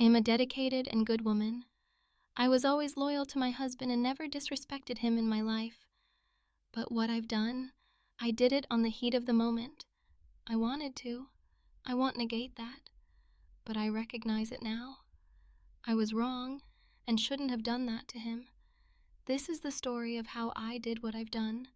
am a dedicated and good woman. I was always loyal to my husband and never disrespected him in my life. But what I've done, I did it on the heat of the moment. I wanted to. I won't negate that. But I recognize it now. I was wrong and shouldn't have done that to him. This is the story of how I did what I've done.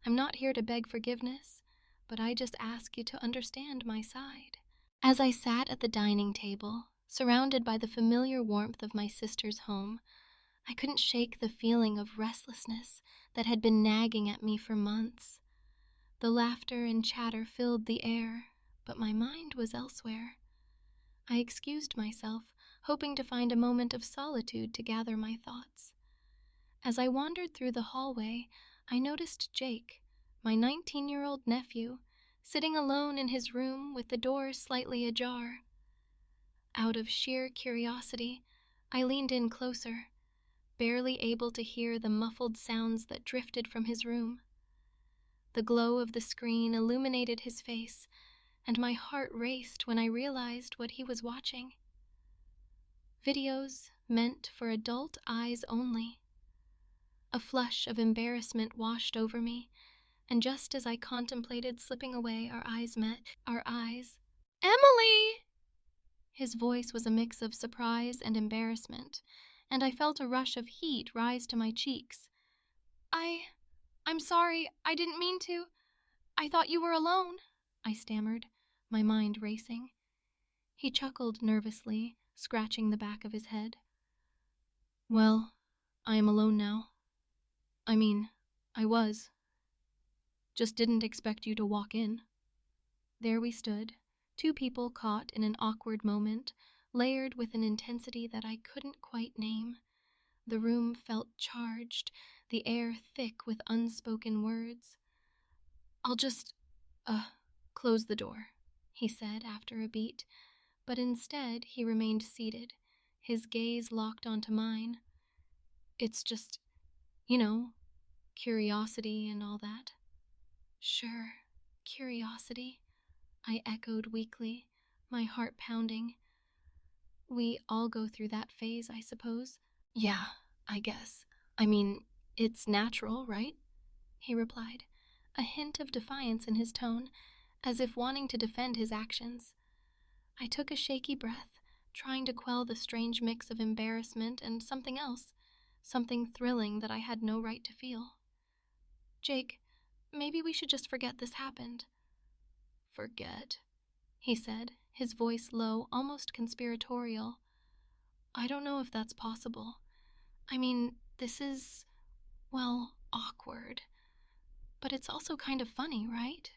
I'm not here to beg forgiveness, but I just ask you to understand my side. As I sat at the dining table, surrounded by the familiar warmth of my sister's home, I couldn't shake the feeling of restlessness that had been nagging at me for months. The laughter and chatter filled the air, but my mind was elsewhere. I excused myself, hoping to find a moment of solitude to gather my thoughts. As I wandered through the hallway, I noticed Jake, my 19-year-old nephew, sitting alone in his room with the door slightly ajar. Out of sheer curiosity, I leaned in closer, barely able to hear the muffled sounds that drifted from his room. The glow of the screen illuminated his face, and my heart raced when I realized what he was watching. Videos meant for adult eyes only. A flush of embarrassment washed over me, and just as I contemplated slipping away, our eyes met. Our eyes. "Emily!" His voice was a mix of surprise and embarrassment, and I felt a rush of heat rise to my cheeks. I'm sorry, I didn't mean to. I thought you were alone," I stammered, my mind racing. He chuckled nervously, scratching the back of his head. "Well, I am alone now. I was. Just didn't expect you to walk in." There we stood, two people caught in an awkward moment, layered with an intensity that I couldn't quite name. The room felt charged, the air thick with unspoken words. "I'll just, close the door," he said after a beat, but instead he remained seated, his gaze locked onto mine. "It's just, curiosity and all that." "Sure, curiosity," I echoed weakly, my heart pounding. "We all go through that phase, I suppose." "Yeah, I guess. It's natural, right?" he replied, a hint of defiance in his tone, as if wanting to defend his actions. I took a shaky breath, trying to quell the strange mix of embarrassment and something else, something thrilling that I had no right to feel. "Jake, maybe we should just forget this happened." "Forget?" he said, his voice low, almost conspiratorial. "I don't know if that's possible. This is, awkward. But it's also kind of funny, right?"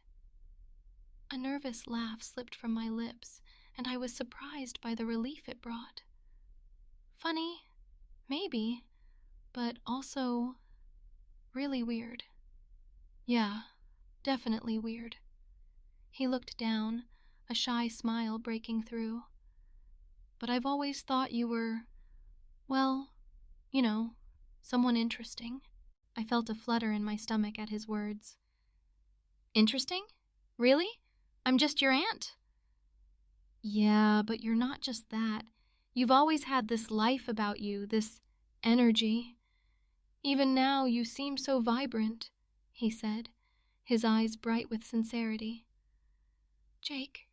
A nervous laugh slipped from my lips, and I was surprised by the relief it brought. Funny? Maybe. But also really weird. "Yeah, definitely weird." He looked down, a shy smile breaking through. "But I've always thought you were, well, someone interesting." I felt a flutter in my stomach at his words. "Interesting? Really? I'm just your aunt." "Yeah, but you're not just that. You've always had this life about you, this energy. Even now you seem so vibrant," he said, his eyes bright with sincerity. "Jake,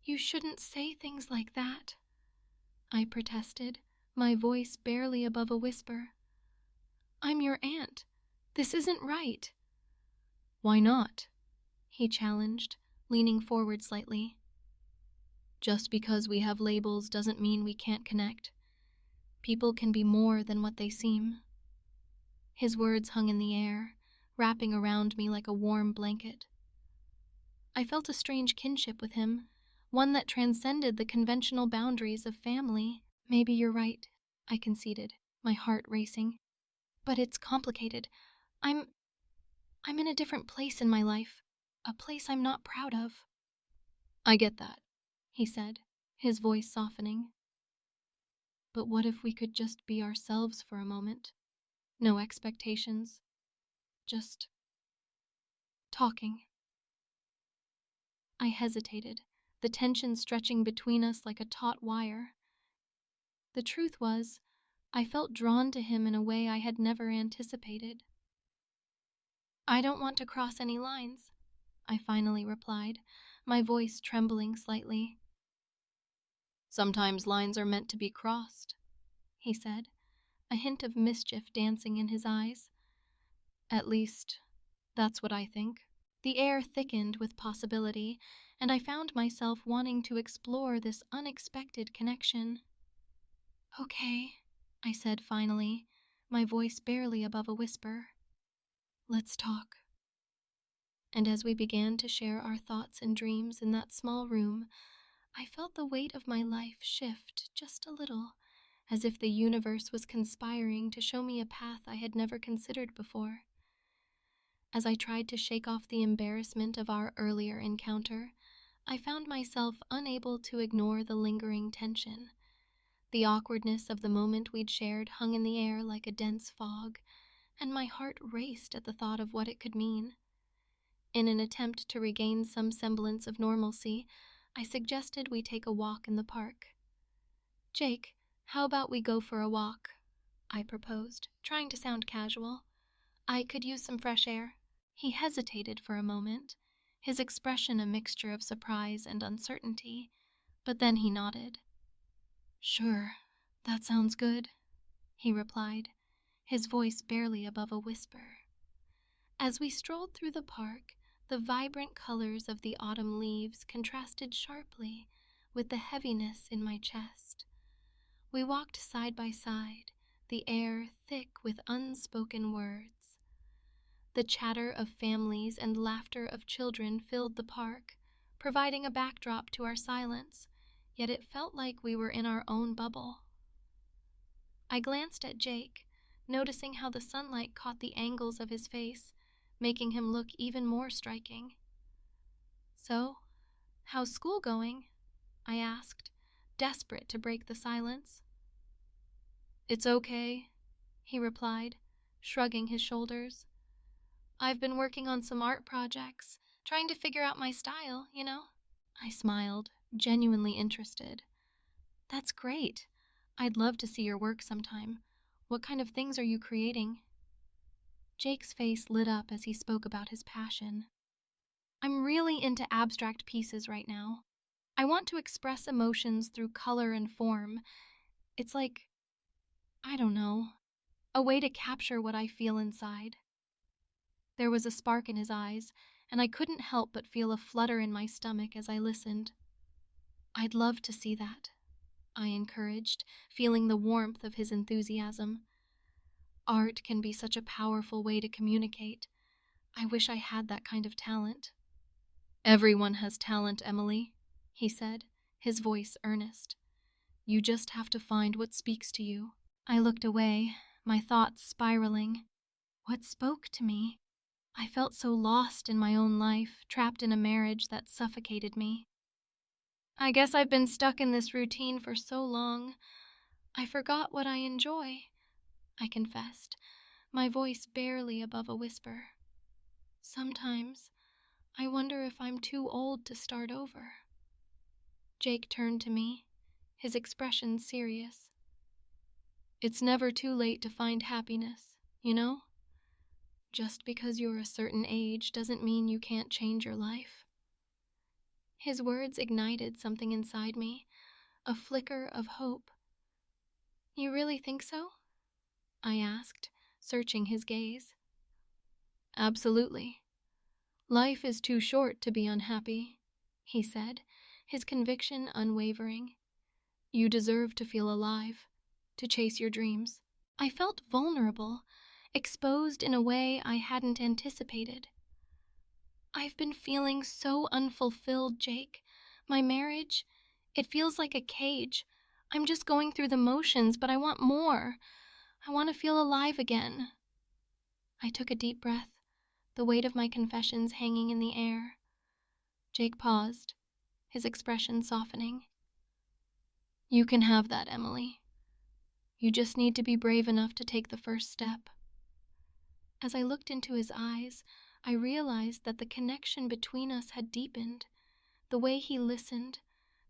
you shouldn't say things like that," I protested, my voice barely above a whisper. "I'm your aunt. This isn't right." "Why not?" he challenged, leaning forward slightly. "Just because we have labels doesn't mean we can't connect. People can be more than what they seem." His words hung in the air, wrapping around me like a warm blanket. I felt a strange kinship with him, one that transcended the conventional boundaries of family. "Maybe you're right," I conceded, my heart racing. "But it's complicated. I'm in a different place in my life, a place I'm not proud of." "I get that," he said, his voice softening. "But what if we could just be ourselves for a moment? No expectations. Just talking." I hesitated, the tension stretching between us like a taut wire. The truth was, I felt drawn to him in a way I had never anticipated. "I don't want to cross any lines," I finally replied, my voice trembling slightly. "Sometimes lines are meant to be crossed," he said, a hint of mischief dancing in his eyes. "At least, that's what I think." The air thickened with possibility, and I found myself wanting to explore this unexpected connection. "Okay," I said finally, my voice barely above a whisper. "Let's talk." And as we began to share our thoughts and dreams in that small room, I felt the weight of my life shift just a little, as if the universe was conspiring to show me a path I had never considered before. As I tried to shake off the embarrassment of our earlier encounter, I found myself unable to ignore the lingering tension. The awkwardness of the moment we'd shared hung in the air like a dense fog, and my heart raced at the thought of what it could mean. In an attempt to regain some semblance of normalcy, I suggested we take a walk in the park. "Jake, how about we go for a walk?" I proposed, trying to sound casual. "I could use some fresh air." He hesitated for a moment, his expression a mixture of surprise and uncertainty, but then he nodded. "Sure, that sounds good," he replied, his voice barely above a whisper. As we strolled through the park, the vibrant colors of the autumn leaves contrasted sharply with the heaviness in my chest. We walked side by side, the air thick with unspoken words. The chatter of families and laughter of children filled the park, providing a backdrop to our silence, yet it felt like we were in our own bubble. I glanced at Jake, noticing how the sunlight caught the angles of his face, making him look even more striking. "So, how's school going?" I asked, desperate to break the silence. "It's okay," he replied, shrugging his shoulders. "I've been working on some art projects, trying to figure out my style, you know." I smiled, genuinely interested. "That's great. I'd love to see your work sometime. What kind of things are you creating?" Jake's face lit up as he spoke about his passion. "I'm really into abstract pieces right now. I want to express emotions through color and form. It's like, I don't know, a way to capture what I feel inside." There was a spark in his eyes, and I couldn't help but feel a flutter in my stomach as I listened. "I'd love to see that," I encouraged, feeling the warmth of his enthusiasm. "Art can be such a powerful way to communicate. I wish I had that kind of talent." "Everyone has talent, Emily," he said, his voice earnest. "You just have to find what speaks to you." I looked away, my thoughts spiraling. What spoke to me? I felt so lost in my own life, trapped in a marriage that suffocated me. "I guess I've been stuck in this routine for so long. I forgot what I enjoy," I confessed, my voice barely above a whisper. "Sometimes I wonder if I'm too old to start over." Jake turned to me, his expression serious. "It's never too late to find happiness, you know? Just because you're a certain age doesn't mean you can't change your life." His words ignited something inside me, a flicker of hope. "You really think so?" I asked, searching his gaze. "Absolutely. Life is too short to be unhappy," he said, his conviction unwavering. "You deserve to feel alive, to chase your dreams." I felt vulnerable, exposed in a way I hadn't anticipated. "I've been feeling so unfulfilled, Jake. My marriage, it feels like a cage. I'm just going through the motions, but I want more. I want to feel alive again." I took a deep breath, the weight of my confessions hanging in the air. Jake paused, his expression softening. "You can have that, Emily. You just need to be brave enough to take the first step." As I looked into his eyes, I realized that the connection between us had deepened. The way he listened,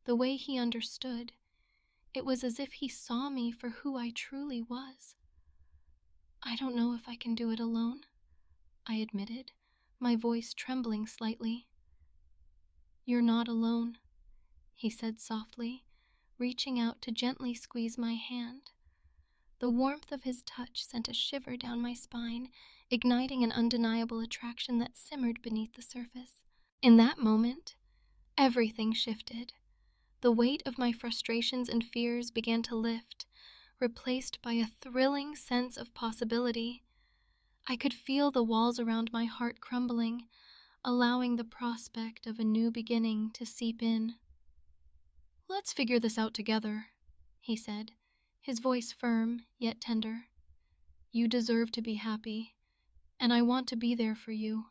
the way he understood. It was as if he saw me for who I truly was. "I don't know if I can do it alone," I admitted, my voice trembling slightly. "You're not alone," he said softly, reaching out to gently squeeze my hand. The warmth of his touch sent a shiver down my spine, igniting an undeniable attraction that simmered beneath the surface. In that moment, everything shifted. The weight of my frustrations and fears began to lift, replaced by a thrilling sense of possibility. I could feel the walls around my heart crumbling, allowing the prospect of a new beginning to seep in. "Let's figure this out together," he said, his voice firm yet tender. "You deserve to be happy, and I want to be there for you."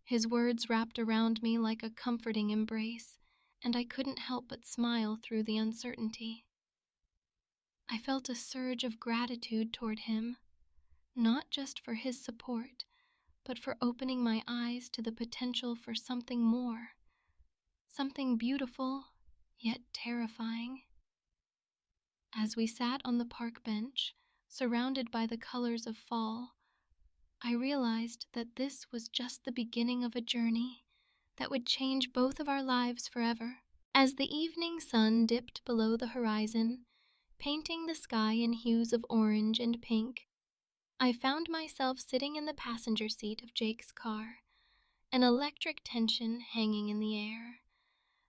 His words wrapped around me like a comforting embrace, and I couldn't help but smile through the uncertainty. I felt a surge of gratitude toward him, not just for his support, but for opening my eyes to the potential for something more, something beautiful yet terrifying. As we sat on the park bench, surrounded by the colors of fall, I realized that this was just the beginning of a journey that would change both of our lives forever. As the evening sun dipped below the horizon, painting the sky in hues of orange and pink, I found myself sitting in the passenger seat of Jake's car, an electric tension hanging in the air.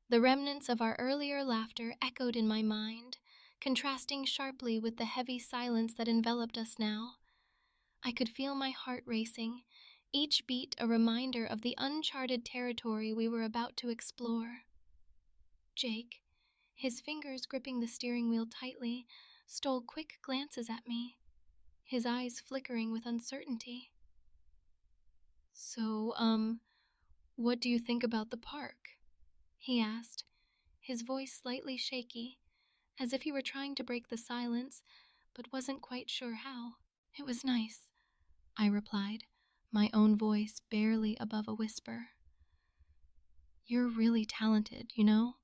The remnants of our earlier laughter echoed in my mind, contrasting sharply with the heavy silence that enveloped us now. I could feel my heart racing, each beat a reminder of the uncharted territory we were about to explore. Jake, his fingers gripping the steering wheel tightly, stole quick glances at me, his eyes flickering with uncertainty. "So, what do you think about the park?" he asked, his voice slightly shaky, as if he were trying to break the silence, but wasn't quite sure how. "It was nice," I replied, my own voice barely above a whisper. "You're really talented, you know?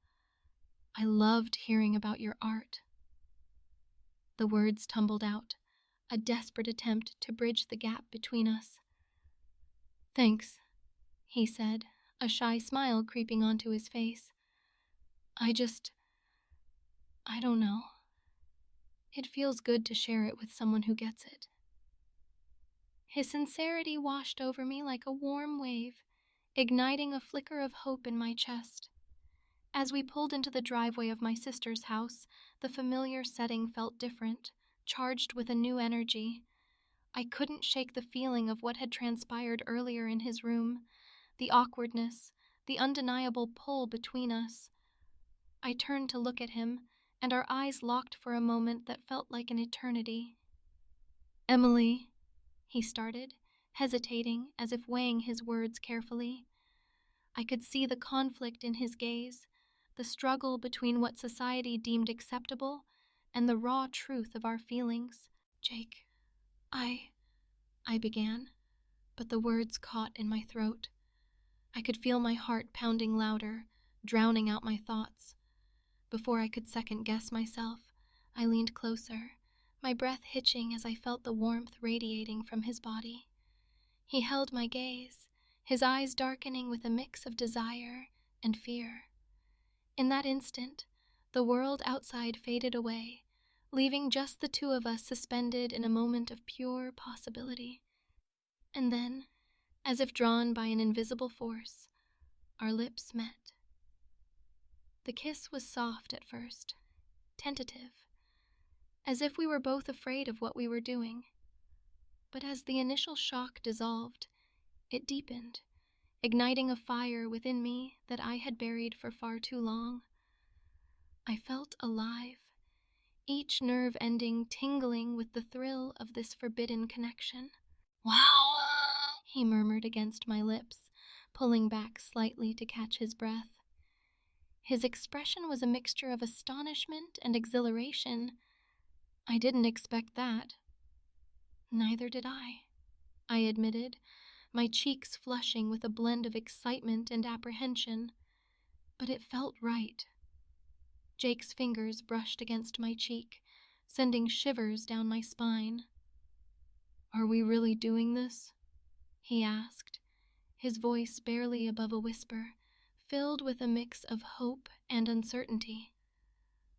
I loved hearing about your art." The words tumbled out, a desperate attempt to bridge the gap between us. "Thanks," he said, a shy smile creeping onto his face. I don't know. It feels good to share it with someone who gets it." His sincerity washed over me like a warm wave, igniting a flicker of hope in my chest. As we pulled into the driveway of my sister's house, the familiar setting felt different, charged with a new energy. I couldn't shake the feeling of what had transpired earlier in his room, the awkwardness, the undeniable pull between us. I turned to look at him, and our eyes locked for a moment that felt like an eternity. "Emily," he started, hesitating as if weighing his words carefully. I could see the conflict in his gaze, the struggle between what society deemed acceptable and the raw truth of our feelings. "Jake, I began, but the words caught in my throat. I could feel my heart pounding louder, drowning out my thoughts. Before I could second-guess myself, I leaned closer, my breath hitching as I felt the warmth radiating from his body. He held my gaze, his eyes darkening with a mix of desire and fear. In that instant, the world outside faded away, leaving just the two of us suspended in a moment of pure possibility. And then, as if drawn by an invisible force, our lips met. The kiss was soft at first, tentative, as if we were both afraid of what we were doing. But as the initial shock dissolved, it deepened, igniting a fire within me that I had buried for far too long. I felt alive, each nerve ending tingling with the thrill of this forbidden connection. "Wow!" he murmured against my lips, pulling back slightly to catch his breath. His expression was a mixture of astonishment and exhilaration. I didn't expect that. "Neither did I admitted, my cheeks flushing with a blend of excitement and apprehension. But it felt right. Jake's fingers brushed against my cheek, sending shivers down my spine. "Are we really doing this?" he asked, his voice barely above a whisper, filled with a mix of hope and uncertainty.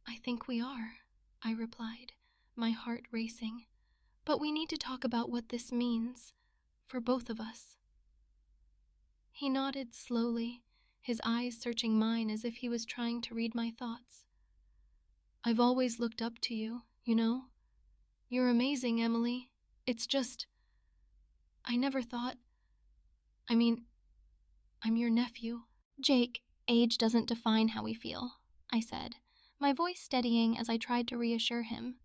"I think we are," I replied, my heart racing. "But we need to talk about what this means, for both of us." He nodded slowly, his eyes searching mine as if he was trying to read my thoughts. "I've always looked up to you, you know? You're amazing, Emily. It's just... I never thought... I mean, I'm your nephew." "Jake, age doesn't define how we feel," I said, my voice steadying as I tried to reassure him.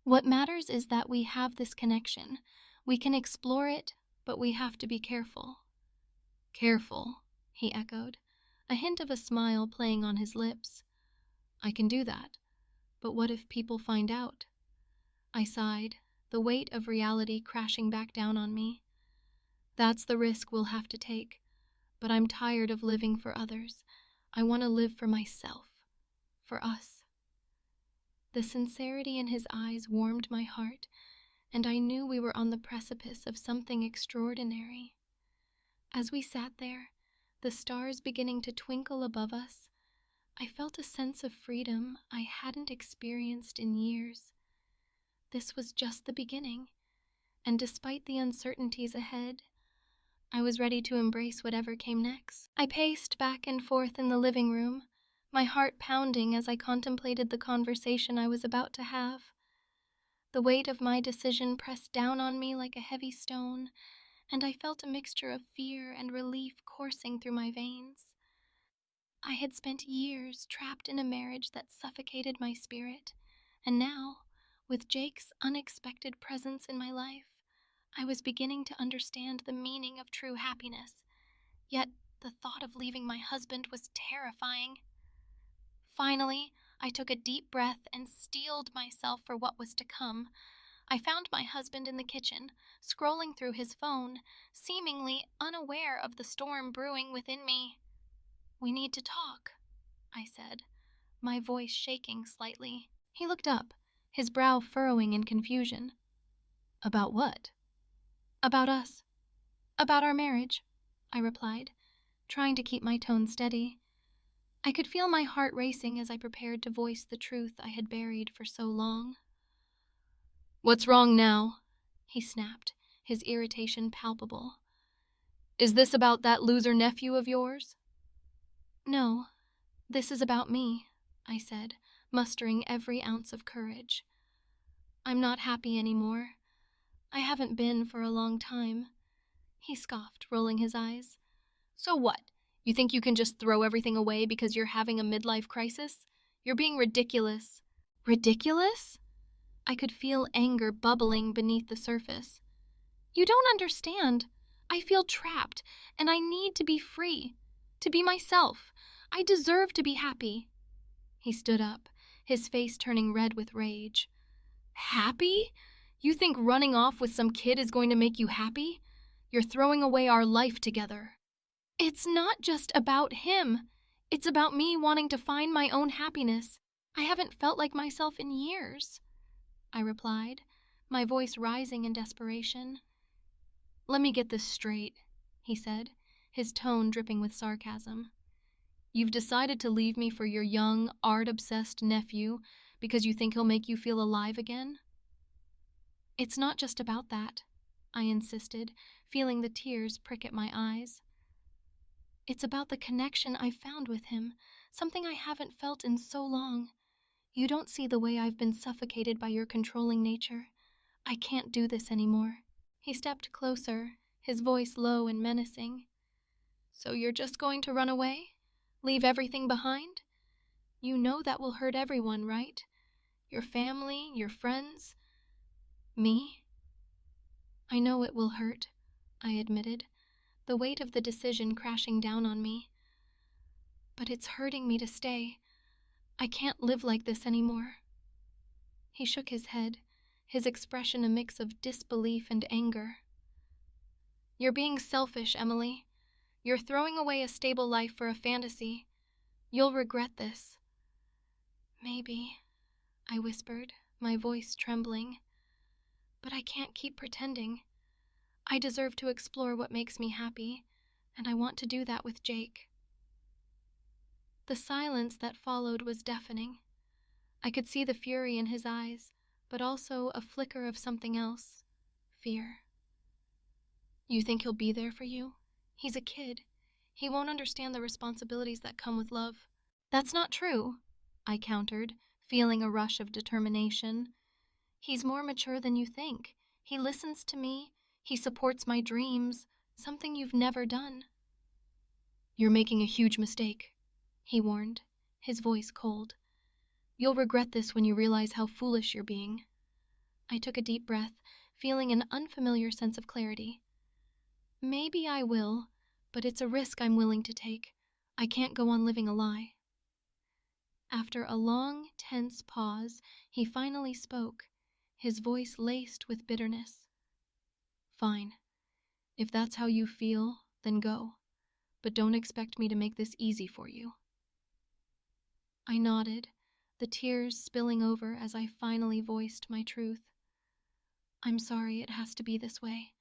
"What matters is that we have this connection. We can explore it, but we have to be careful." "Careful," he echoed, a hint of a smile playing on his lips. "I can do that, but what if people find out?" I sighed, the weight of reality crashing back down on me. "That's the risk we'll have to take, but I'm tired of living for others. I want to live for myself, for us." The sincerity in his eyes warmed my heart, and I knew we were on the precipice of something extraordinary. As we sat there, the stars beginning to twinkle above us, I felt a sense of freedom I hadn't experienced in years. This was just the beginning, and despite the uncertainties ahead, I was ready to embrace whatever came next. I paced back and forth in the living room, my heart pounding as I contemplated the conversation I was about to have. The weight of my decision pressed down on me like a heavy stone, and I felt a mixture of fear and relief coursing through my veins. I had spent years trapped in a marriage that suffocated my spirit, and now, with Jake's unexpected presence in my life, I was beginning to understand the meaning of true happiness. Yet the thought of leaving my husband was terrifying. Finally, I took a deep breath and steeled myself for what was to come. I found my husband in the kitchen, scrolling through his phone, seemingly unaware of the storm brewing within me. "We need to talk," I said, my voice shaking slightly. He looked up, his brow furrowing in confusion. "About what?" "About us. About our marriage," I replied, trying to keep my tone steady. I could feel my heart racing as I prepared to voice the truth I had buried for so long. "What's wrong now?" he snapped, his irritation palpable. "Is this about that loser nephew of yours?" "No, this is about me," I said, mustering every ounce of courage. "I'm not happy anymore. I haven't been for a long time." He scoffed, rolling his eyes. "So what? You think you can just throw everything away because you're having a midlife crisis? You're being ridiculous." "Ridiculous?" I could feel anger bubbling beneath the surface. "You don't understand. I feel trapped, and I need to be free, to be myself. I deserve to be happy." He stood up, his face turning red with rage. "Happy? You think running off with some kid is going to make you happy? You're throwing away our life together." "It's not just about him. It's about me wanting to find my own happiness. I haven't felt like myself in years," I replied, my voice rising in desperation. "Let me get this straight," he said, his tone dripping with sarcasm. "You've decided to leave me for your young, art-obsessed nephew because you think he'll make you feel alive again?" "It's not just about that," I insisted, feeling the tears prick at my eyes. "It's about the connection I've found with him, something I haven't felt in so long. You don't see the way I've been suffocated by your controlling nature. I can't do this anymore." He stepped closer, his voice low and menacing. "So you're just going to run away? Leave everything behind? You know that will hurt everyone, right? Your family, your friends, me?" "I know it will hurt," I admitted, the weight of the decision crashing down on me. "But it's hurting me to stay. I can't live like this anymore." He shook his head, his expression a mix of disbelief and anger. "You're being selfish, Emily. You're throwing away a stable life for a fantasy. You'll regret this." Maybe, I whispered, my voice trembling. But I can't keep pretending. I deserve to explore what makes me happy, and I want to do that with Jake. The silence that followed was deafening. I could see the fury in his eyes, but also a flicker of something else. Fear. You think he'll be there for you? He's a kid. He won't understand the responsibilities that come with love. That's not true, I countered, feeling a rush of determination. He's more mature than you think. He listens to me. He supports my dreams, something you've never done. You're making a huge mistake, he warned, his voice cold. You'll regret this when you realize how foolish you're being. I took a deep breath, feeling an unfamiliar sense of clarity. Maybe I will, but it's a risk I'm willing to take. I can't go on living a lie. After a long, tense pause, he finally spoke, his voice laced with bitterness. Fine. If that's how you feel, then go. But don't expect me to make this easy for you. I nodded, the tears spilling over as I finally voiced my truth. I'm sorry it has to be this way.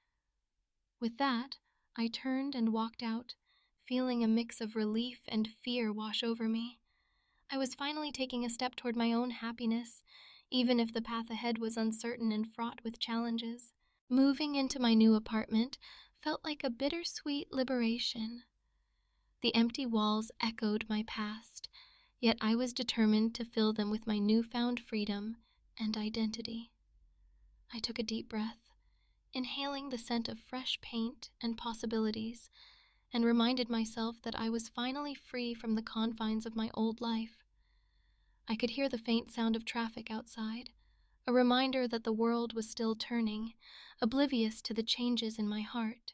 With that, I turned and walked out, feeling a mix of relief and fear wash over me. I was finally taking a step toward my own happiness, even if the path ahead was uncertain and fraught with challenges. Moving into my new apartment felt like a bittersweet liberation. The empty walls echoed my past, yet I was determined to fill them with my newfound freedom and identity. I took a deep breath, inhaling the scent of fresh paint and possibilities, and reminded myself that I was finally free from the confines of my old life. I could hear the faint sound of traffic outside, a reminder that the world was still turning, oblivious to the changes in my heart.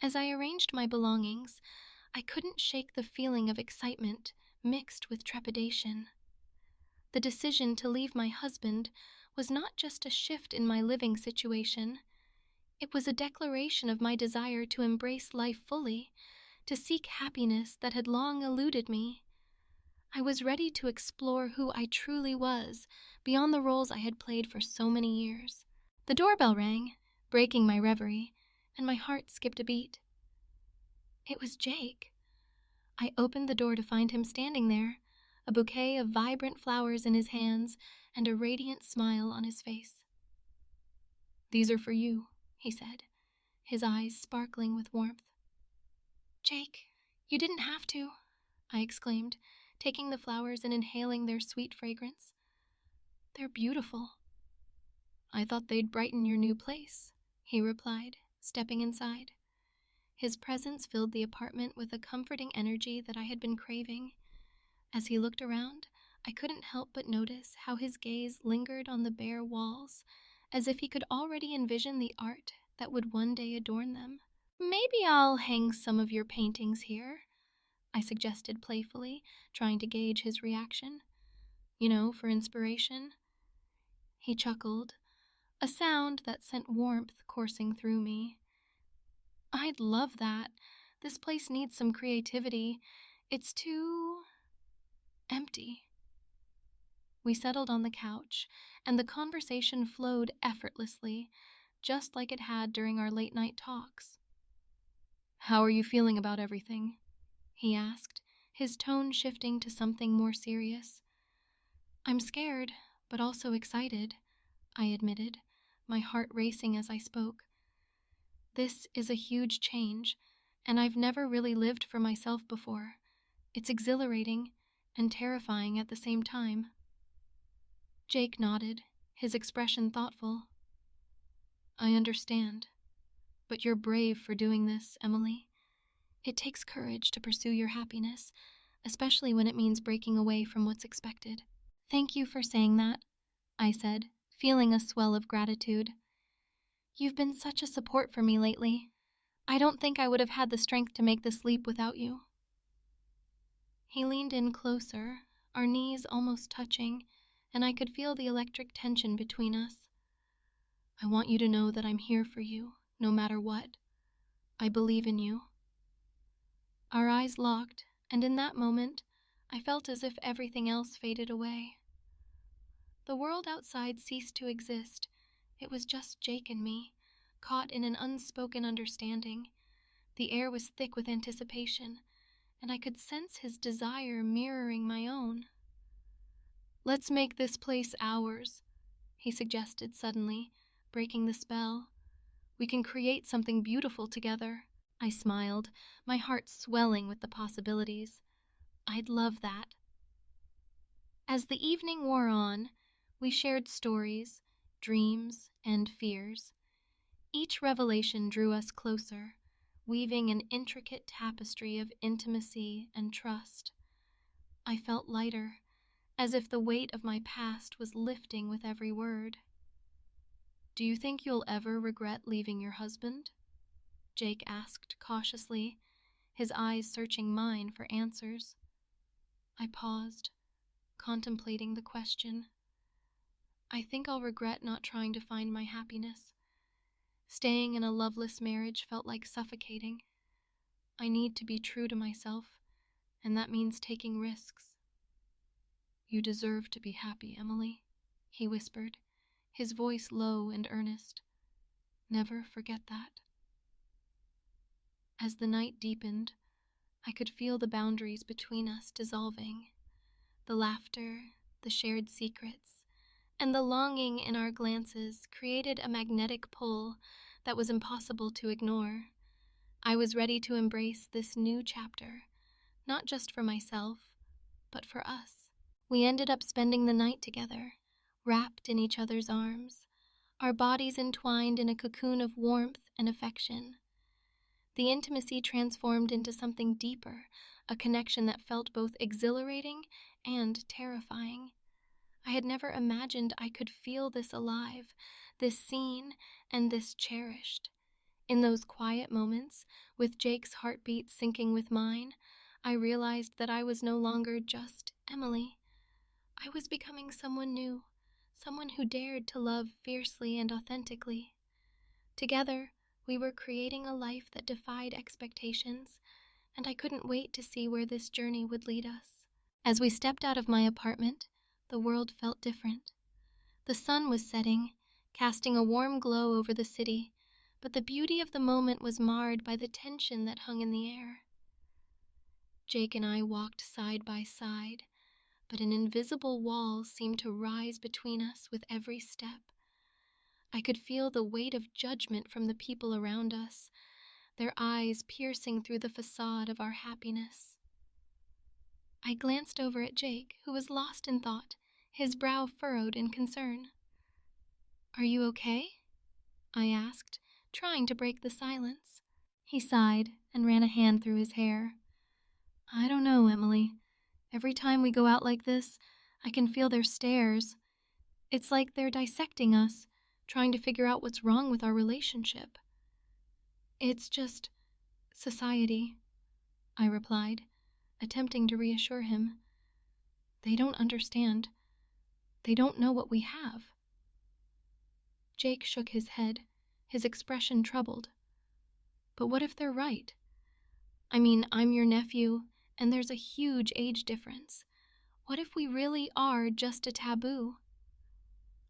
As I arranged my belongings, I couldn't shake the feeling of excitement mixed with trepidation. The decision to leave my husband was not just a shift in my living situation. It was a declaration of my desire to embrace life fully, to seek happiness that had long eluded me. I was ready to explore who I truly was, beyond the roles I had played for so many years. The doorbell rang, breaking my reverie, and my heart skipped a beat. It was Jake. I opened the door to find him standing there, a bouquet of vibrant flowers in his hands and a radiant smile on his face. These are for you, he said, his eyes sparkling with warmth. Jake, you didn't have to, I exclaimed, taking the flowers and inhaling their sweet fragrance. They're beautiful. I thought they'd brighten your new place, he replied, stepping inside. His presence filled the apartment with a comforting energy that I had been craving. As he looked around, I couldn't help but notice how his gaze lingered on the bare walls, as if he could already envision the art that would one day adorn them. Maybe I'll hang some of your paintings here, I suggested playfully, trying to gauge his reaction. For inspiration. He chuckled, a sound that sent warmth coursing through me. I'd love that. This place needs some creativity. It's too empty. We settled on the couch, and the conversation flowed effortlessly, just like it had during our late-night talks. How are you feeling about everything? He asked, his tone shifting to something more serious. I'm scared, but also excited, I admitted, my heart racing as I spoke. This is a huge change, and I've never really lived for myself before. It's exhilarating and terrifying at the same time. Jake nodded, his expression thoughtful. I understand, but you're brave for doing this, Emily. It takes courage to pursue your happiness, especially when it means breaking away from what's expected. Thank you for saying that, I said, feeling a swell of gratitude. You've been such a support for me lately. I don't think I would have had the strength to make this leap without you. He leaned in closer, our knees almost touching, and I could feel the electric tension between us. I want you to know that I'm here for you, no matter what. I believe in you. Our eyes locked, and in that moment, I felt as if everything else faded away. The world outside ceased to exist. It was just Jake and me, caught in an unspoken understanding. The air was thick with anticipation, and I could sense his desire mirroring my own. "Let's make this place ours," he suggested suddenly, breaking the spell. "We can create something beautiful together." I smiled, my heart swelling with the possibilities. I'd love that. As the evening wore on, we shared stories, dreams, and fears. Each revelation drew us closer, weaving an intricate tapestry of intimacy and trust. I felt lighter, as if the weight of my past was lifting with every word. "Do you think you'll ever regret leaving your husband?" Jake asked cautiously, his eyes searching mine for answers. I paused, contemplating the question. "I think I'll regret not trying to find my happiness. Staying in a loveless marriage felt like suffocating. I need to be true to myself, and that means taking risks." "You deserve to be happy, Emily," he whispered, his voice low and earnest. "Never forget that." As the night deepened, I could feel the boundaries between us dissolving. The laughter, the shared secrets, and the longing in our glances created a magnetic pull that was impossible to ignore. I was ready to embrace this new chapter, not just for myself, but for us. We ended up spending the night together, wrapped in each other's arms, our bodies entwined in a cocoon of warmth and affection. The intimacy transformed into something deeper, a connection that felt both exhilarating and terrifying. I had never imagined I could feel this alive, this seen, and this cherished. In those quiet moments, with Jake's heartbeat syncing with mine, I realized that I was no longer just Emily. I was becoming someone new, someone who dared to love fiercely and authentically. Together, we were creating a life that defied expectations, and I couldn't wait to see where this journey would lead us. As we stepped out of my apartment, the world felt different. The sun was setting, casting a warm glow over the city, but the beauty of the moment was marred by the tension that hung in the air. Jake and I walked side by side, but an invisible wall seemed to rise between us with every step. I could feel the weight of judgment from the people around us, their eyes piercing through the facade of our happiness. I glanced over at Jake, who was lost in thought, his brow furrowed in concern. "Are you okay?" I asked, trying to break the silence. He sighed and ran a hand through his hair. "I don't know, Emily. Every time we go out like this, I can feel their stares. It's like they're dissecting us, trying to figure out what's wrong with our relationship." "It's just society," I replied, attempting to reassure him. "They don't understand. They don't know what we have." Jake shook his head, his expression troubled. "But what if they're right? I mean, I'm your nephew, and there's a huge age difference. What if we really are just a taboo?"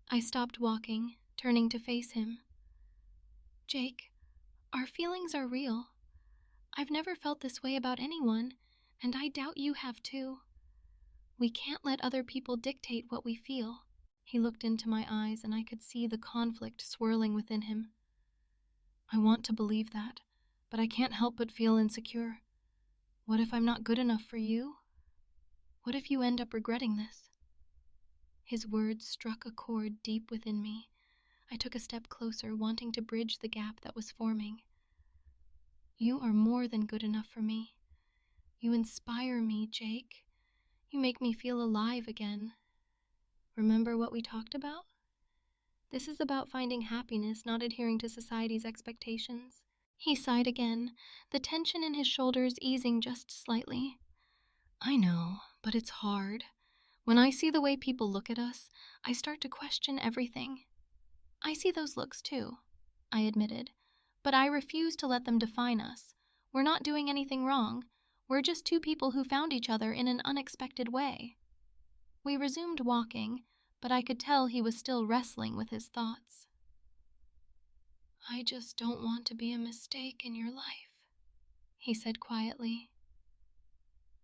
I stopped walking, turning to face him. "Jake, our feelings are real. I've never felt this way about anyone, and I doubt you have too. We can't let other people dictate what we feel." He looked into my eyes, and I could see the conflict swirling within him. "I want to believe that, but I can't help but feel insecure. What if I'm not good enough for you? What if you end up regretting this?" His words struck a chord deep within me. I took a step closer, wanting to bridge the gap that was forming. "You are more than good enough for me. You inspire me, Jake. You make me feel alive again. Remember what we talked about? This is about finding happiness, not adhering to society's expectations." He sighed again, the tension in his shoulders easing just slightly. "I know, but it's hard. When I see the way people look at us, I start to question everything." "I see those looks too," I admitted, "but I refuse to let them define us. We're not doing anything wrong. We're just two people who found each other in an unexpected way. We resumed walking, but I could tell he was still wrestling with his thoughts. I just don't want to be a mistake in your life, he said quietly.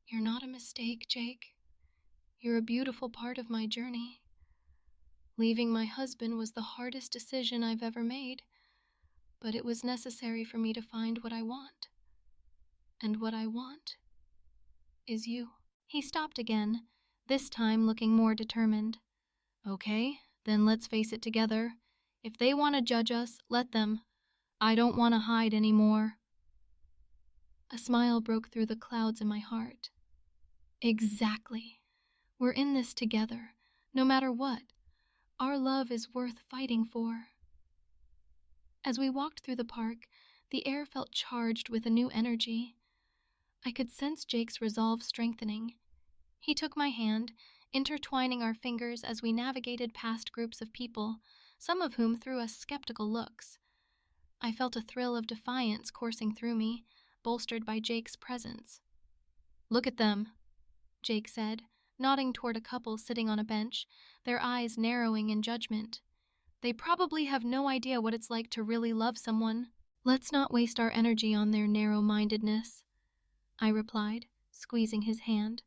You're not a mistake, Jake. You're a beautiful part of my journey. Leaving my husband was the hardest decision I've ever made, but it was necessary for me to find what I want. And what I want is you. He stopped again, this time looking more determined. Okay, then let's face it together. If they want to judge us, let them. I don't want to hide anymore. A smile broke through the clouds in my heart. Exactly. We're in this together, no matter what. Our love is worth fighting for. As we walked through the park, the air felt charged with a new energy. I could sense Jake's resolve strengthening. He took my hand, intertwining our fingers as we navigated past groups of people, some of whom threw us skeptical looks. I felt a thrill of defiance coursing through me, bolstered by Jake's presence. Look at them, Jake said, nodding toward a couple sitting on a bench, their eyes narrowing in judgment. They probably have no idea what it's like to really love someone. Let's not waste our energy on their narrow-mindedness, I replied, squeezing his hand.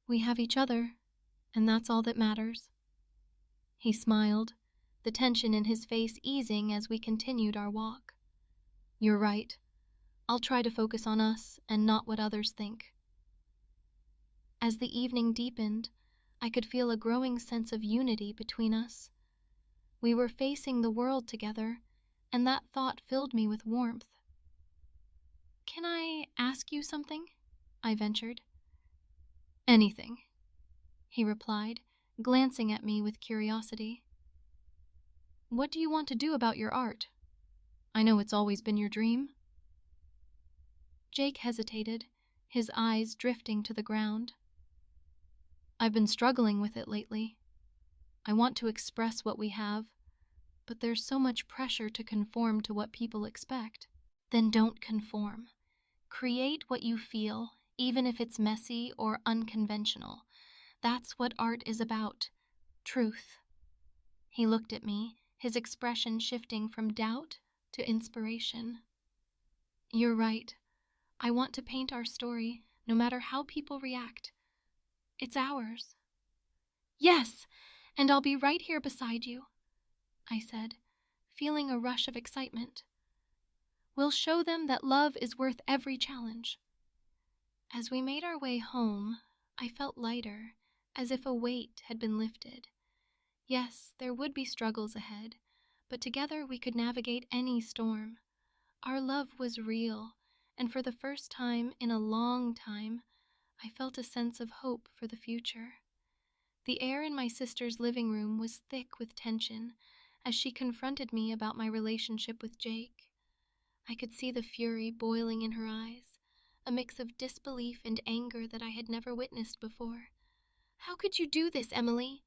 We have each other, and that's all that matters. He smiled, the tension in his face easing as we continued our walk. You're right. I'll try to focus on us and not what others think. As the evening deepened, I could feel a growing sense of unity between us. We were facing the world together, and that thought filled me with warmth. Can I ask you something? I ventured. Anything, he replied, glancing at me with curiosity. What do you want to do about your art? I know it's always been your dream. Jake hesitated, his eyes drifting to the ground. I've been struggling with it lately. I want to express what we have, but there's so much pressure to conform to what people expect. Then don't conform. Create what you feel, even if it's messy or unconventional. That's what art is about. Truth. He looked at me, his expression shifting from doubt to inspiration. You're right. I want to paint our story, no matter how people react. It's ours. Yes, and I'll be right here beside you, I said, feeling a rush of excitement. We'll show them that love is worth every challenge. As we made our way home, I felt lighter, as if a weight had been lifted. Yes, there would be struggles ahead, but together we could navigate any storm. Our love was real, and for the first time in a long time, I felt a sense of hope for the future. The air in my sister's living room was thick with tension as she confronted me about my relationship with Jake. I could see the fury boiling in her eyes, a mix of disbelief and anger that I had never witnessed before. How could you do this, Emily?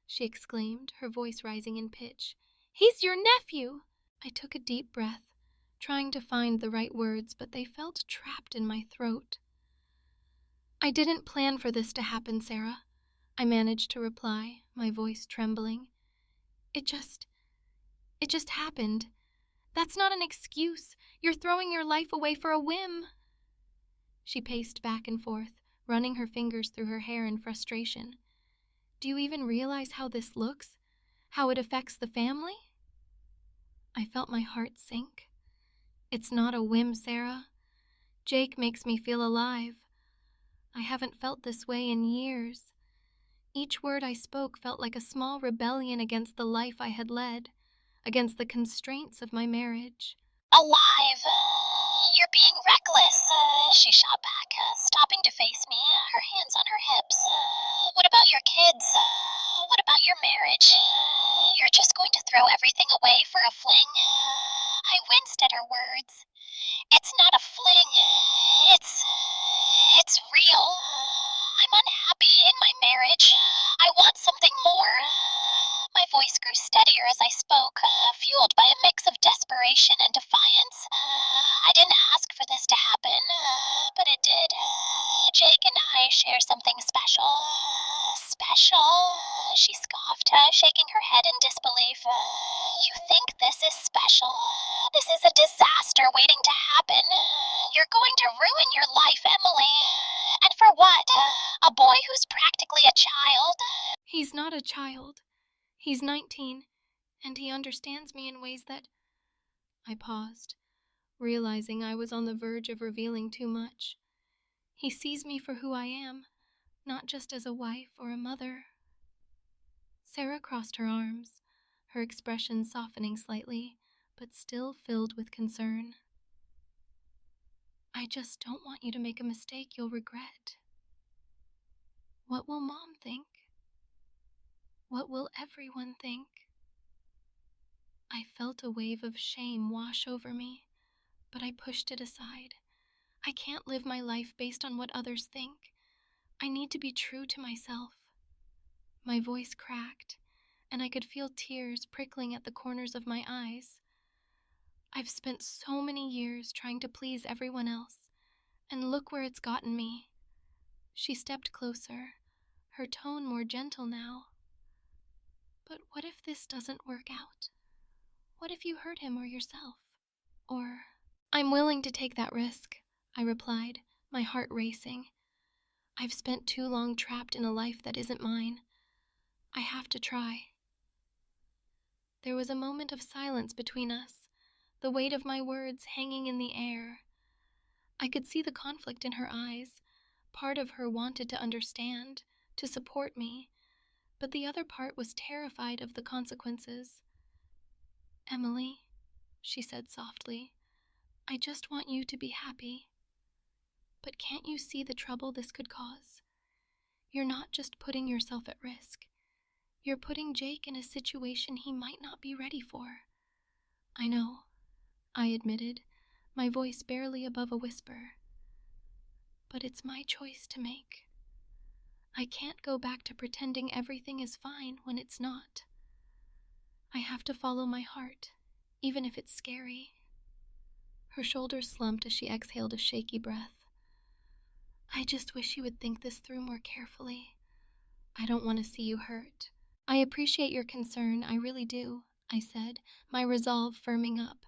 She exclaimed, her voice rising in pitch. He's your nephew! I took a deep breath, trying to find the right words, but they felt trapped in my throat. I didn't plan for this to happen, Sarah, I managed to reply, my voice trembling. It just happened. That's not an excuse. You're throwing your life away for a whim. She paced back and forth, running her fingers through her hair in frustration. Do you even realize how this looks? How it affects the family? I felt my heart sink. It's not a whim, Sarah. Jake makes me feel alive. I haven't felt this way in years. Each word I spoke felt like a small rebellion against the life I had led, against the constraints of my marriage. Alive! You're being reckless, she shot back, stopping to face me, her hands on her hips. What about your kids? What about your marriage? You're just going to throw everything away for a fling? I winced at her words. It's not a fling. It's real. I'm unhappy in my marriage. I want something more. My voice grew steadier as I spoke, fueled by a mix of desperation and defiance. I didn't ask for this to happen, but it did. Jake and I share something special. Special? She scoffed, shaking her head in disbelief. You think this is special? This is a disaster waiting to happen. You're going to ruin your life, Emily. And for what? A boy who's practically a child? He's not a child. He's 19, and he understands me in ways that... I paused, realizing I was on the verge of revealing too much. He sees me for who I am, not just as a wife or a mother. Sarah crossed her arms, her expression softening slightly, but still filled with concern. I just don't want you to make a mistake you'll regret. What will Mom think? What will everyone think? I felt a wave of shame wash over me, but I pushed it aside. I can't live my life based on what others think. I need to be true to myself. My voice cracked, and I could feel tears prickling at the corners of my eyes. I've spent so many years trying to please everyone else, and look where it's gotten me. She stepped closer, her tone more gentle now. But what if this doesn't work out? What if you hurt him or yourself? Or... I'm willing to take that risk, I replied, my heart racing. I've spent too long trapped in a life that isn't mine. I have to try. There was a moment of silence between us, the weight of my words hanging in the air. I could see the conflict in her eyes. Part of her wanted to understand, to support me, but the other part was terrified of the consequences. Emily, she said softly, I just want you to be happy. But can't you see the trouble this could cause? You're not just putting yourself at risk. You're putting Jake in a situation he might not be ready for. I know, I admitted, my voice barely above a whisper. But it's my choice to make. I can't go back to pretending everything is fine when it's not. I have to follow my heart, even if it's scary. Her shoulders slumped as she exhaled a shaky breath. I just wish you would think this through more carefully. I don't want to see you hurt. I appreciate your concern, I really do, I said, my resolve firming up.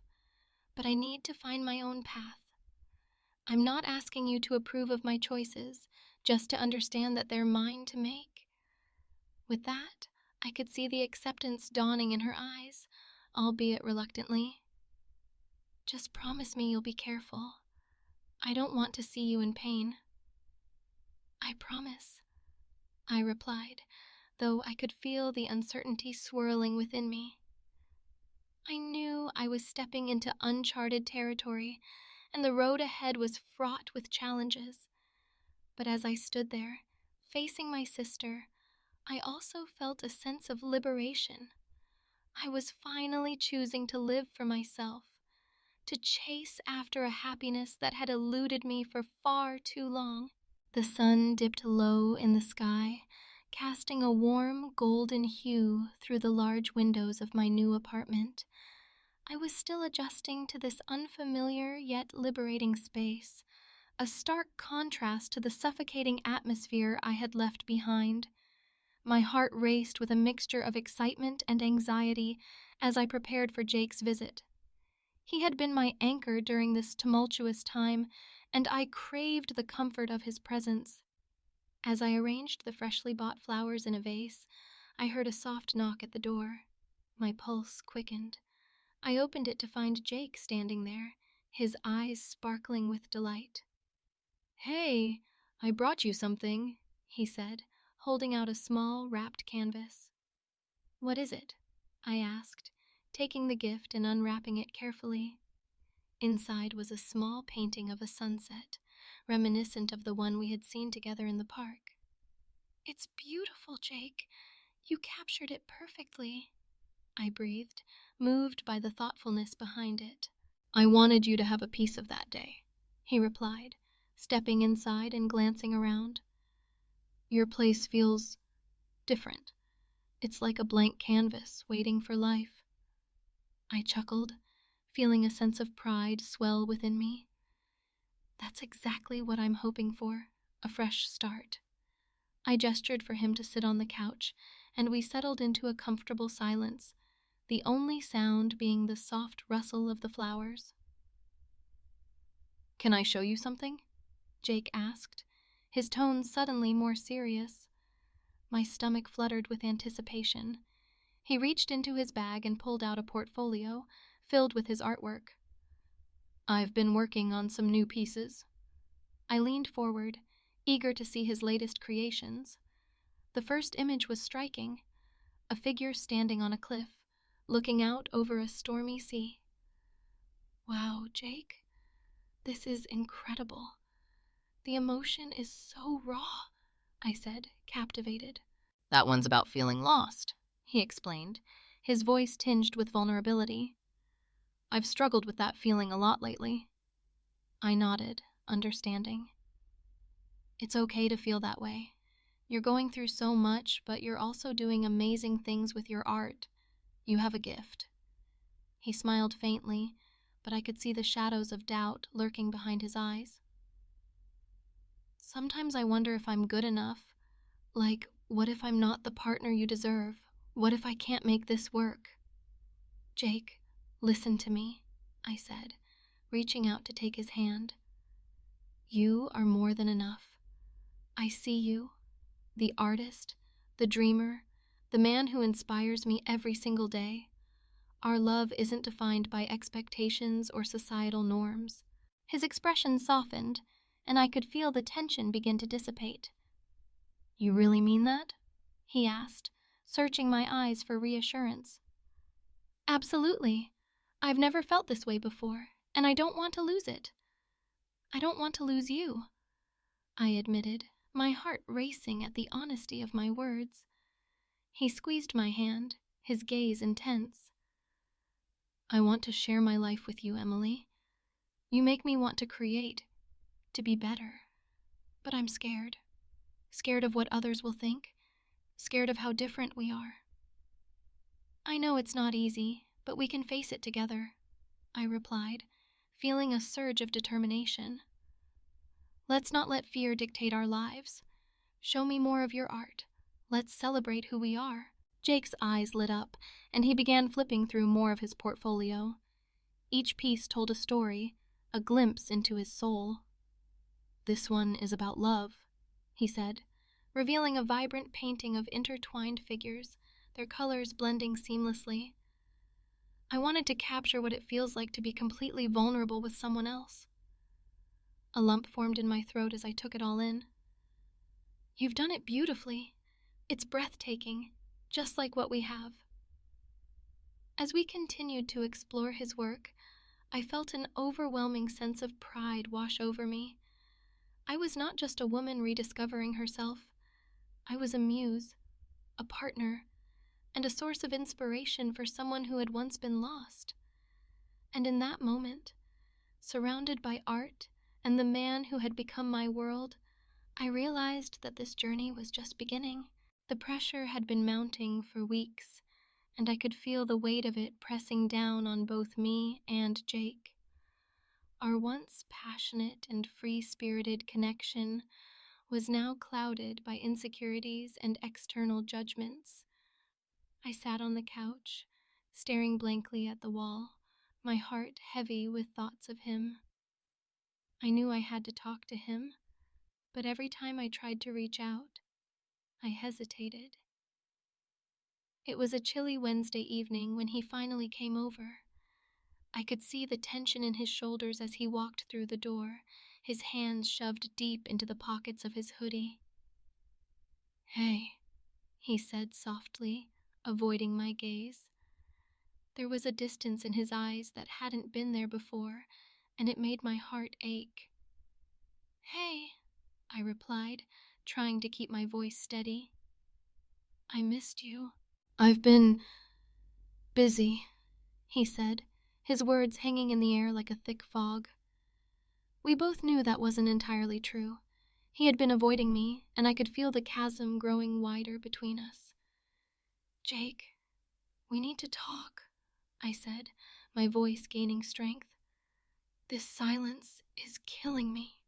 But I need to find my own path. I'm not asking you to approve of my choices, just to understand that they're mine to make. With that, I could see the acceptance dawning in her eyes, albeit reluctantly. Just promise me you'll be careful. I don't want to see you in pain. I promise, I replied, though I could feel the uncertainty swirling within me. I knew I was stepping into uncharted territory, and the road ahead was fraught with challenges. But as I stood there, facing my sister, I also felt a sense of liberation. I was finally choosing to live for myself, to chase after a happiness that had eluded me for far too long. The sun dipped low in the sky, casting a warm golden hue through the large windows of my new apartment. I was still adjusting to this unfamiliar yet liberating space, a stark contrast to the suffocating atmosphere I had left behind. My heart raced with a mixture of excitement and anxiety as I prepared for Jake's visit. He had been my anchor during this tumultuous time, and I craved the comfort of his presence. As I arranged the freshly bought flowers in a vase, I heard a soft knock at the door. My pulse quickened. I opened it to find Jake standing there, his eyes sparkling with delight. "Hey, I brought you something," he said, holding out a small, wrapped canvas. "What is it?" I asked, taking the gift and unwrapping it carefully. Inside was a small painting of a sunset, reminiscent of the one we had seen together in the park. "It's beautiful, Jake. You captured it perfectly," I breathed, moved by the thoughtfulness behind it. "I wanted you to have a piece of that day," he replied, stepping inside and glancing around. "Your place feels different. It's like a blank canvas waiting for life." I chuckled, feeling a sense of pride swell within me. "That's exactly what I'm hoping for," a fresh start. I gestured for him to sit on the couch, and we settled into a comfortable silence, the only sound being the soft rustle of the flowers. "Can I show you something?" Jake asked, his tone suddenly more serious. My stomach fluttered with anticipation. He reached into his bag and pulled out a portfolio filled with his artwork. "I've been working on some new pieces." I leaned forward, eager to see his latest creations. The first image was striking, a figure standing on a cliff, looking out over a stormy sea. "Wow, Jake, this is incredible. The emotion is so raw," I said, captivated. "That one's about feeling lost," he explained, his voice tinged with vulnerability. "I've struggled with that feeling a lot lately." I nodded, understanding. "It's okay to feel that way. You're going through so much, but you're also doing amazing things with your art. You have a gift." He smiled faintly, but I could see the shadows of doubt lurking behind his eyes. "Sometimes I wonder if I'm good enough. Like, what if I'm not the partner you deserve? What if I can't make this work?" "Jake, listen to me," I said, reaching out to take his hand. "You are more than enough. I see you, the artist, the dreamer, the man who inspires me every single day. Our love isn't defined by expectations or societal norms." His expression softened, and I could feel the tension begin to dissipate. "You really mean that?" he asked, searching my eyes for reassurance. "Absolutely. I've never felt this way before, and I don't want to lose it. I don't want to lose you," I admitted, my heart racing at the honesty of my words. He squeezed my hand, his gaze intense. "I want to share my life with you, Emily. You make me want to create, to be better. But I'm scared. Scared of what others will think. Scared of how different we are." "I know it's not easy, but we can face it together," I replied, feeling a surge of determination. "Let's not let fear dictate our lives. Show me more of your art. Let's celebrate who we are." Jake's eyes lit up, and he began flipping through more of his portfolio. Each piece told a story, a glimpse into his soul. "This one is about love," he said, revealing a vibrant painting of intertwined figures, their colors blending seamlessly. I wanted to capture what it feels like to be completely vulnerable with someone else. A lump formed in my throat as I took it all in. "You've done it beautifully. It's breathtaking, just like what we have." As we continued to explore his work, I felt an overwhelming sense of pride wash over me. I was not just a woman rediscovering herself. I was a muse, a partner, and a source of inspiration for someone who had once been lost. And in that moment, surrounded by art and the man who had become my world, I realized that this journey was just beginning. The pressure had been mounting for weeks, and I could feel the weight of it pressing down on both me and Jake. Our once passionate and free-spirited connection was now clouded by insecurities and external judgments. I sat on the couch, staring blankly at the wall, my heart heavy with thoughts of him. I knew I had to talk to him, but every time I tried to reach out, I hesitated. It was a chilly Wednesday evening when he finally came over. I could see the tension in his shoulders as he walked through the door, his hands shoved deep into the pockets of his hoodie. "Hey," he said softly, avoiding my gaze. There was a distance in his eyes that hadn't been there before, and it made my heart ache. "Hey," I replied, trying to keep my voice steady. "I missed you." "I've been busy," he said, his words hanging in the air like a thick fog. We both knew that wasn't entirely true. He had been avoiding me, and I could feel the chasm growing wider between us. "Jake, we need to talk," I said, my voice gaining strength. "This silence is killing me."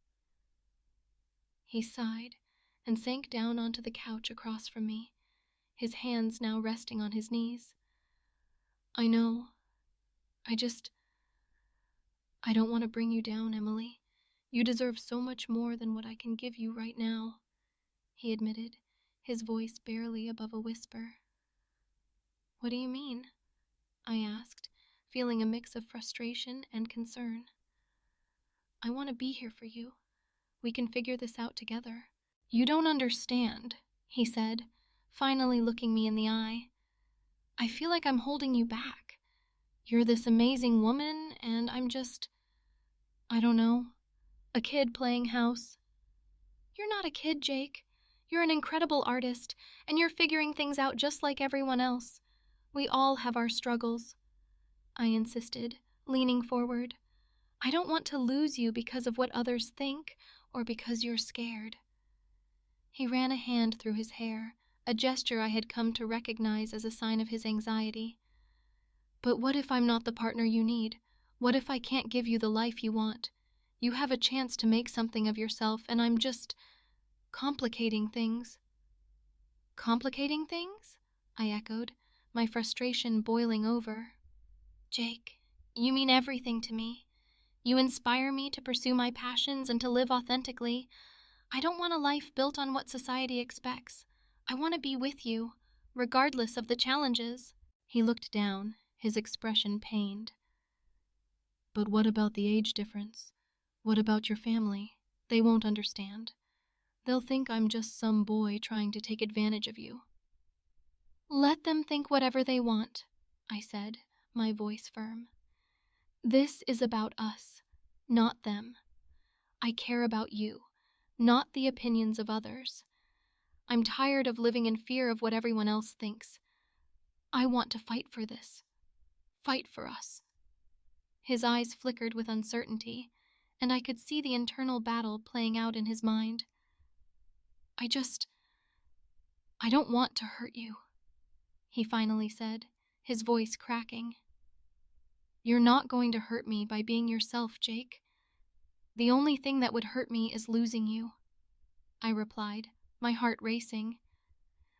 He sighed and sank down onto the couch across from me, his hands now resting on his knees. I know. I don't want to bring you down, Emily. You deserve so much more than what I can give you right now, he admitted, his voice barely above a whisper. What do you mean? I asked, feeling a mix of frustration and concern. I want to be here for you. We can figure this out together. You don't understand, he said, finally looking me in the eye. I feel like I'm holding you back. You're this amazing woman, and I'm just, I don't know, a kid playing house. You're not a kid, Jake. You're an incredible artist, and you're figuring things out just like everyone else. We all have our struggles, I insisted, leaning forward. I don't want to lose you because of what others think or because you're scared. He ran a hand through his hair, a gesture I had come to recognize as a sign of his anxiety. But what if I'm not the partner you need? What if I can't give you the life you want? You have a chance to make something of yourself, and I'm just complicating things. Complicating things? I echoed, my frustration boiling over. Jake, you mean everything to me. You inspire me to pursue my passions and to live authentically. I don't want a life built on what society expects. I want to be with you, regardless of the challenges. He looked down, his expression pained. But what about the age difference? What about your family? They won't understand. They'll think I'm just some boy trying to take advantage of you. Let them think whatever they want, I said, my voice firm. This is about us, not them. I care about you, not the opinions of others. I'm tired of living in fear of what everyone else thinks. I want to fight for this. Fight for us. His eyes flickered with uncertainty, and I could see the internal battle playing out in his mind. I don't want to hurt you, he finally said, his voice cracking. You're not going to hurt me by being yourself, Jake. The only thing that would hurt me is losing you, I replied, my heart racing.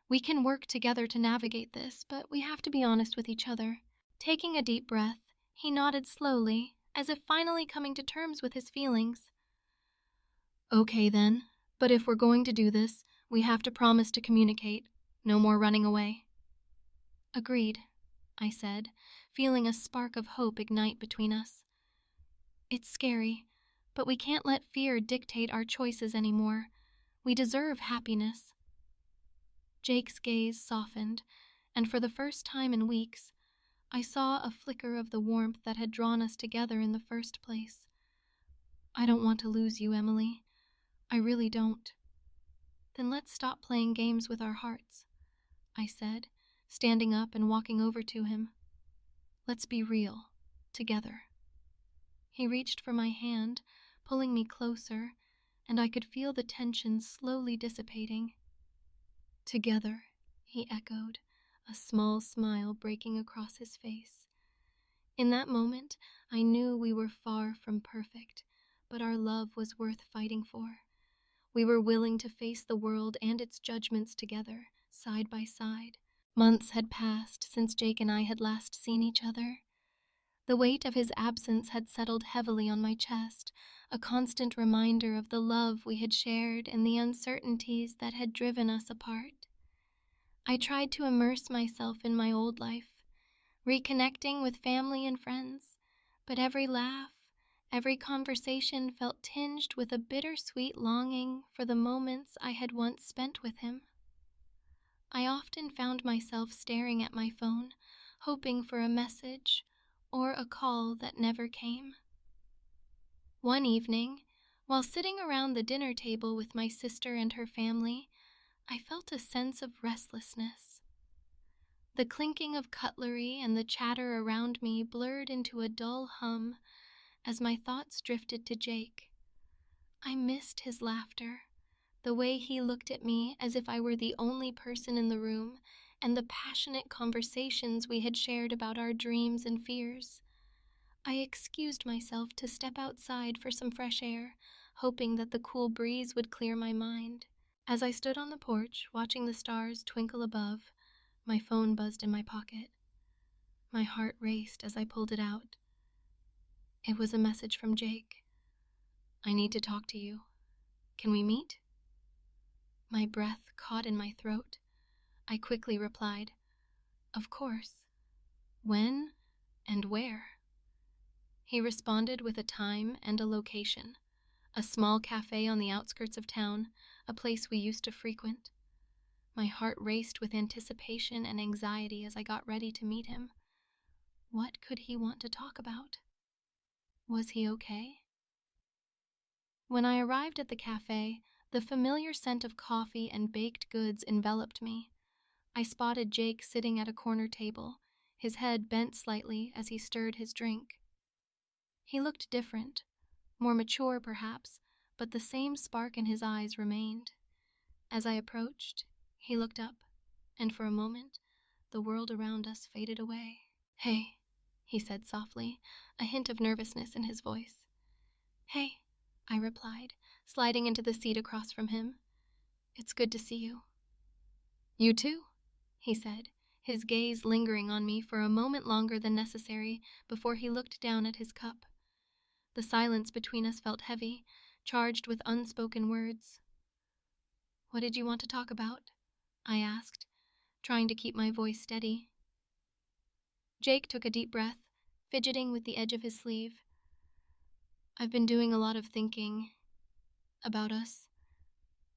We can work together to navigate this, but we have to be honest with each other. Taking a deep breath, he nodded slowly, as if finally coming to terms with his feelings. Okay then, but if we're going to do this, we have to promise to communicate. No more running away. Agreed, I said, feeling a spark of hope ignite between us. It's scary, but we can't let fear dictate our choices anymore. We deserve happiness. Jake's gaze softened, and for the first time in weeks, I saw a flicker of the warmth that had drawn us together in the first place. I don't want to lose you, Emily. I really don't. Then let's stop playing games with our hearts, I said, standing up and walking over to him. Let's be real, together. He reached for my hand, pulling me closer, and I could feel the tension slowly dissipating. Together, he echoed, a small smile breaking across his face. In that moment, I knew we were far from perfect, but our love was worth fighting for. We were willing to face the world and its judgments together, side by side. Months had passed since Jake and I had last seen each other. The weight of his absence had settled heavily on my chest, a constant reminder of the love we had shared and the uncertainties that had driven us apart. I tried to immerse myself in my old life, reconnecting with family and friends, but every laugh, every conversation felt tinged with a bittersweet longing for the moments I had once spent with him. I often found myself staring at my phone, hoping for a message or a call that never came. One evening, while sitting around the dinner table with my sister and her family, I felt a sense of restlessness. The clinking of cutlery and the chatter around me blurred into a dull hum as my thoughts drifted to Jake. I missed his laughter, the way he looked at me as if I were the only person in the room, and the passionate conversations we had shared about our dreams and fears. I excused myself to step outside for some fresh air, hoping that the cool breeze would clear my mind. As I stood on the porch, watching the stars twinkle above, my phone buzzed in my pocket. My heart raced as I pulled it out. It was a message from Jake. "I need to talk to you. Can we meet?" My breath caught in my throat. I quickly replied, "Of course. When and where?" He responded with a time and a location. A small cafe on the outskirts of town, a place we used to frequent. My heart raced with anticipation and anxiety as I got ready to meet him. What could he want to talk about? Was he okay? When I arrived at the cafe, the familiar scent of coffee and baked goods enveloped me. I spotted Jake sitting at a corner table, his head bent slightly as he stirred his drink. He looked different, more mature perhaps, but the same spark in his eyes remained. As I approached, he looked up, and for a moment, the world around us faded away. "Hey," he said softly, a hint of nervousness in his voice. "Hey," I replied, sliding into the seat across from him. "It's good to see you." "You too," he said, his gaze lingering on me for a moment longer than necessary before he looked down at his cup. The silence between us felt heavy, charged with unspoken words. "What did you want to talk about?" I asked, trying to keep my voice steady. Jake took a deep breath, fidgeting with the edge of his sleeve. "I've been doing a lot of thinking about us,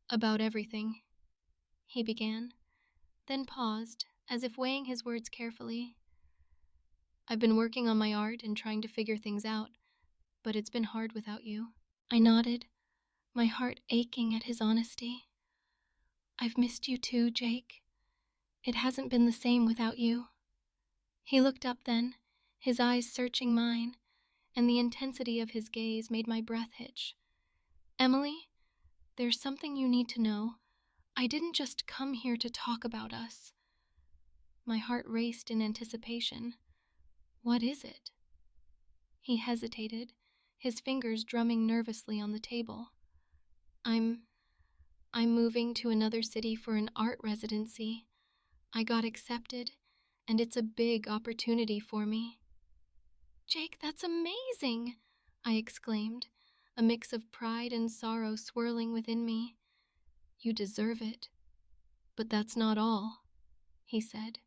about everything," he began, then paused, as if weighing his words carefully. "I've been working on my art and trying to figure things out, but it's been hard without you." I nodded, my heart aching at his honesty. "I've missed you too, Jake. It hasn't been the same without you." He looked up then, his eyes searching mine, and the intensity of his gaze made my breath hitch. "Emily, there's something you need to know. I didn't just come here to talk about us." My heart raced in anticipation. "What is it?" He hesitated, his fingers drumming nervously on the table. I'm moving to another city for an art residency. I got accepted, and it's a big opportunity for me." "Jake, that's amazing!" I exclaimed, a mix of pride and sorrow swirling within me. "You deserve it. But that's not all," he said,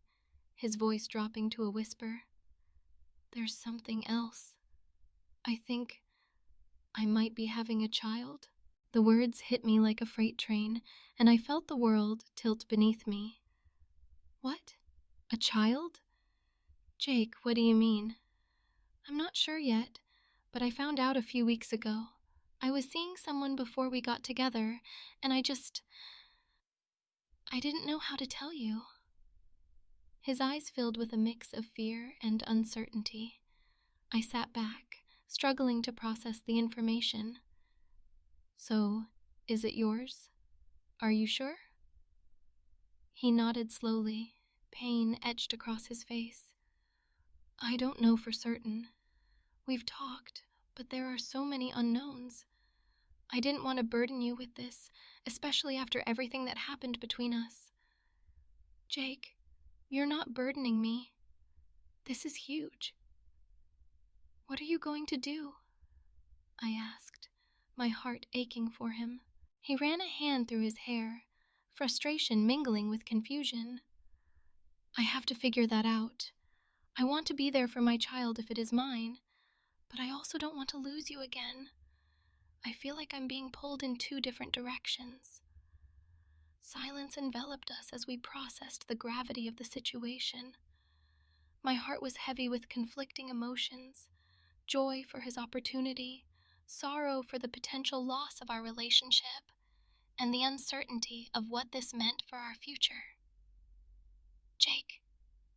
his voice dropping to a whisper. "There's something else. I think I might be having a child." The words hit me like a freight train, and I felt the world tilt beneath me. "What? A child?" "Jake, what do you mean?" "I'm not sure yet, but I found out a few weeks ago. I was seeing someone before we got together, and I didn't know how to tell you." His eyes filled with a mix of fear and uncertainty. I sat back, struggling to process the information. "So, is it yours? Are you sure?" He nodded slowly, pain etched across his face. "I don't know for certain. We've talked, but there are so many unknowns. I didn't want to burden you with this, especially after everything that happened between us." "Jake, you're not burdening me. This is huge." "What are you going to do?" I asked, my heart aching for him. He ran a hand through his hair, frustration mingling with confusion. "I have to figure that out. I want to be there for my child if it is mine, but I also don't want to lose you again. I feel like I'm being pulled in two different directions." Silence enveloped us as we processed the gravity of the situation. My heart was heavy with conflicting emotions, joy for his opportunity, sorrow for the potential loss of our relationship, and the uncertainty of what this meant for our future. "Jake,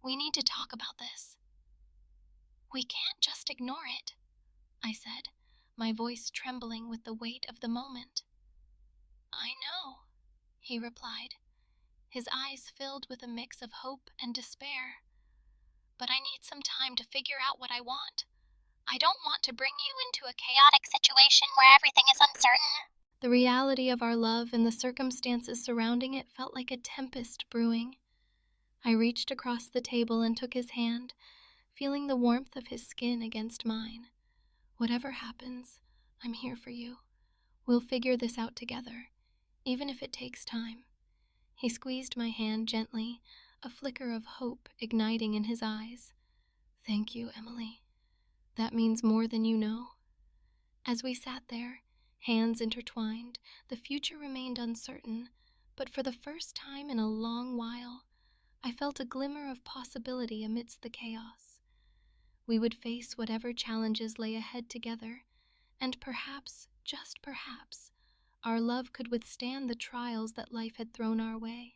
we need to talk about this. We can't just ignore it," I said, my voice trembling with the weight of the moment. "I know," he replied, his eyes filled with a mix of hope and despair. "But I need some time to figure out what I want. I don't want to bring you into a chaotic situation where everything is uncertain. The reality of our love and the circumstances surrounding it felt like a tempest brewing. I reached across the table and took his hand, feeling the warmth of his skin against mine. Whatever happens, I'm here for you. We'll figure this out together, even if it takes time. He squeezed my hand gently, a flicker of hope igniting in his eyes. Thank you, Emily. That means more than you know. As we sat there, hands intertwined, the future remained uncertain, but for the first time in a long while, I felt a glimmer of possibility amidst the chaos. We would face whatever challenges lay ahead together, and perhaps, just perhaps, our love could withstand the trials that life had thrown our way.